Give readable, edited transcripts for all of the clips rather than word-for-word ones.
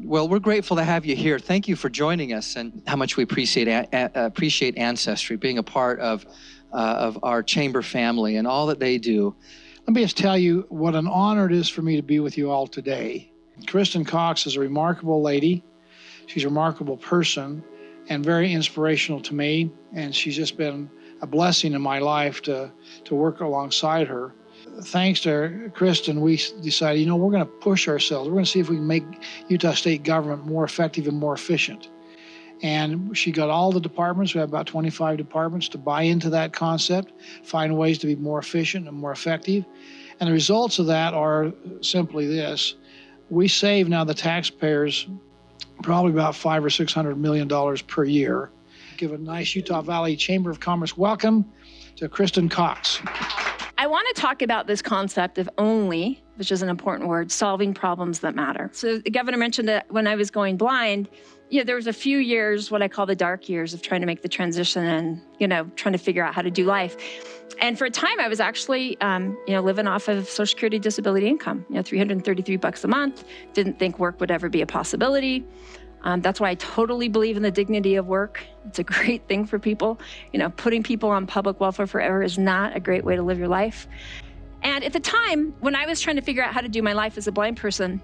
Well, we're grateful to have you here. Thank you for joining us, and how much we appreciate Ancestry, being a part of our chamber family and all that they do. Let me just tell you what an honor it is for me to be with you all today. Kristen Cox is a remarkable lady. She's a remarkable person and very inspirational to me, and she's just been a blessing in my life to work alongside her. Thanks to Kristen, we decided, we're going to push ourselves. We're going to see if we can make Utah state government more effective and more efficient. And she got all the departments, we have about 25 departments, to buy into that concept, find ways to be more efficient and more effective. And the results of that are simply this. We save now the taxpayers probably about $500 or $600 million per year. Give a nice Utah Valley Chamber of Commerce welcome to Kristen Cox. I want to talk about this concept of only, which is an important word, solving problems that matter. So the governor mentioned that when I was going blind, there was a few years, what I call the dark years, of trying to make the transition and, trying to figure out how to do life. And for a time, I was actually, living off of Social Security disability income, $333 a month. Didn't think work would ever be a possibility. That's why I totally believe in the dignity of work. It's a great thing for people. Putting people on public welfare forever is not a great way to live your life. And at the time, when I was trying to figure out how to do my life as a blind person,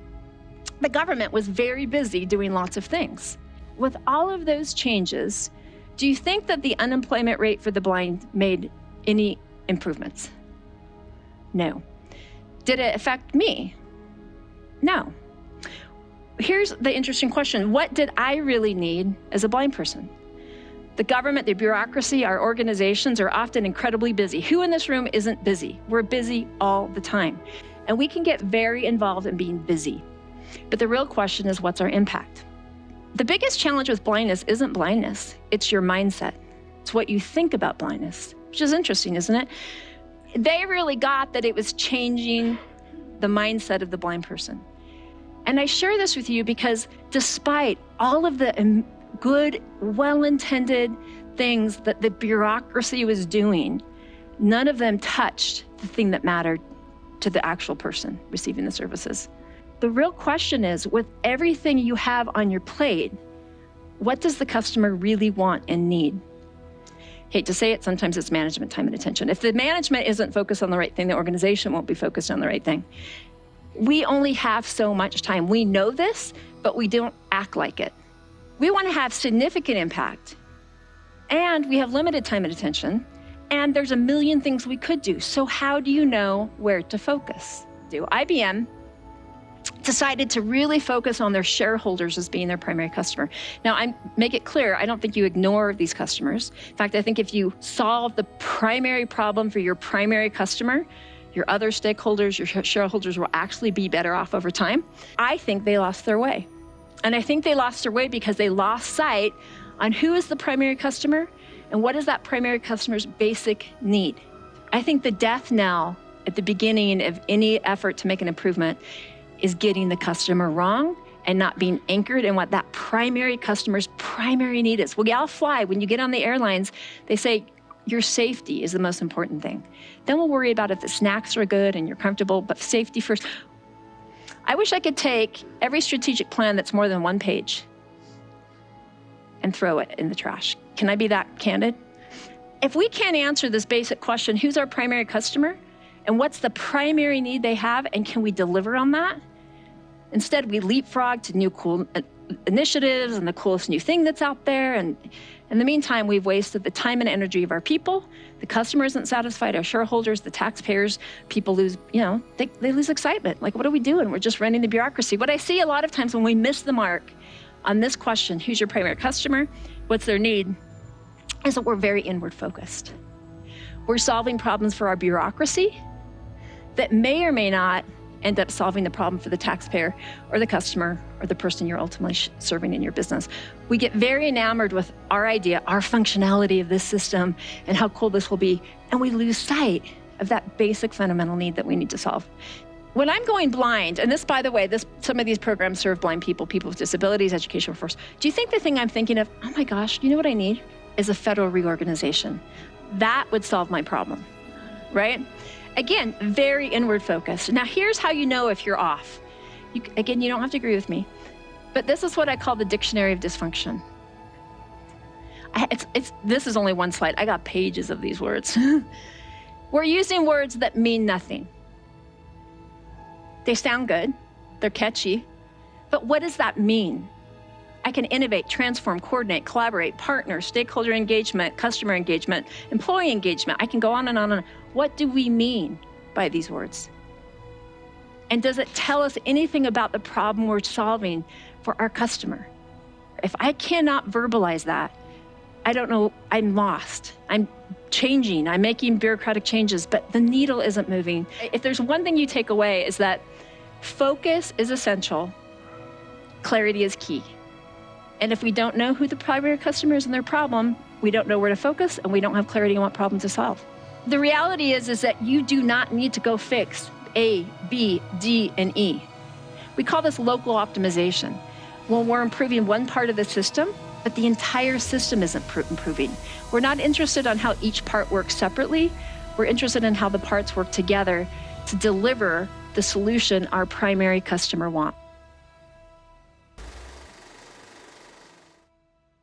the government was very busy doing lots of things. With all of those changes, do you think that the unemployment rate for the blind made any improvements? No. Did it affect me? No. Here's the interesting question. What did I really need as a blind person? The government, the bureaucracy, our organizations are often incredibly busy. Who in this room isn't busy? We're busy all the time. And we can get very involved in being busy. But the real question is, what's our impact? The biggest challenge with blindness isn't blindness. It's your mindset. It's what you think about blindness, which is interesting, isn't it? They really got that it was changing the mindset of the blind person. And I share this with you because despite all of the good, well-intended things that the bureaucracy was doing, none of them touched the thing that mattered to the actual person receiving the services. The real question is, with everything you have on your plate, what does the customer really want and need? Hate to say it, sometimes it's management time and attention. If the management isn't focused on the right thing, the organization won't be focused on the right thing. We only have so much time. We know this, but we don't act like it. We want to have significant impact, and we have limited time and attention, and there's a million things we could do. So how do you know where to focus? IBM decided to really focus on their shareholders as being their primary customer. Now, I make it clear, I don't think you ignore these customers. In fact, I think if you solve the primary problem for your primary customer, your other stakeholders, your shareholders will actually be better off over time. I think they lost their way. And I think they lost their way because they lost sight on who is the primary customer and what is that primary customer's basic need. I think the death knell at the beginning of any effort to make an improvement is getting the customer wrong and not being anchored in what that primary customer's primary need is. Well, y'all fly. When you get on the airlines, they say, your safety is the most important thing. Then we'll worry about if the snacks are good and you're comfortable, but safety first. I wish I could take every strategic plan that's more than one page and throw it in the trash. Can I be that candid? If we can't answer this basic question, who's our primary customer and what's the primary need they have, and can we deliver on that? Instead, we leapfrog to new cool initiatives and the coolest new thing that's out there. And in the meantime, we've wasted the time and energy of our people. The customer isn't satisfied, our shareholders, the taxpayers, people lose, they lose excitement. Like, what are we doing? We're just running the bureaucracy. What I see a lot of times when we miss the mark on this question, who's your primary customer, what's their need, is that we're very inward focused. We're solving problems for our bureaucracy that may or may not end up solving the problem for the taxpayer or the customer or the person you're ultimately serving in your business. We get very enamored with our idea, our functionality of this system and how cool this will be, and we lose sight of that basic fundamental need that we need to solve. When I'm going blind, and this, by the way, some of these programs serve blind people, people with disabilities, education workforce. Do you think the thing I'm thinking of, oh my gosh, you know what I need? Is a federal reorganization. That would solve my problem, right? Again, very inward focused. Now here's how you know if you're off. Again, you don't have to agree with me. But this is what I call the dictionary of dysfunction. This is only one slide. I got pages of these words. We're using words that mean nothing. They sound good, they're catchy, but what does that mean? I can innovate, transform, coordinate, collaborate, partner, stakeholder engagement, customer engagement, employee engagement. I can go on and on and on. What do we mean by these words? And does it tell us anything about the problem we're solving for our customer? If I cannot verbalize that, I don't know, I'm lost. I'm changing, I'm making bureaucratic changes, but the needle isn't moving. If there's one thing you take away is that focus is essential, clarity is key. And if we don't know who the primary customer is and their problem, we don't know where to focus and we don't have clarity on what problem to solve. The reality is that you do not need to go fix A, B, D, and E. We call this local optimization. When we're improving one part of the system, but the entire system isn't improving. We're not interested on how each part works separately. We're interested in how the parts work together to deliver the solution our primary customer wants.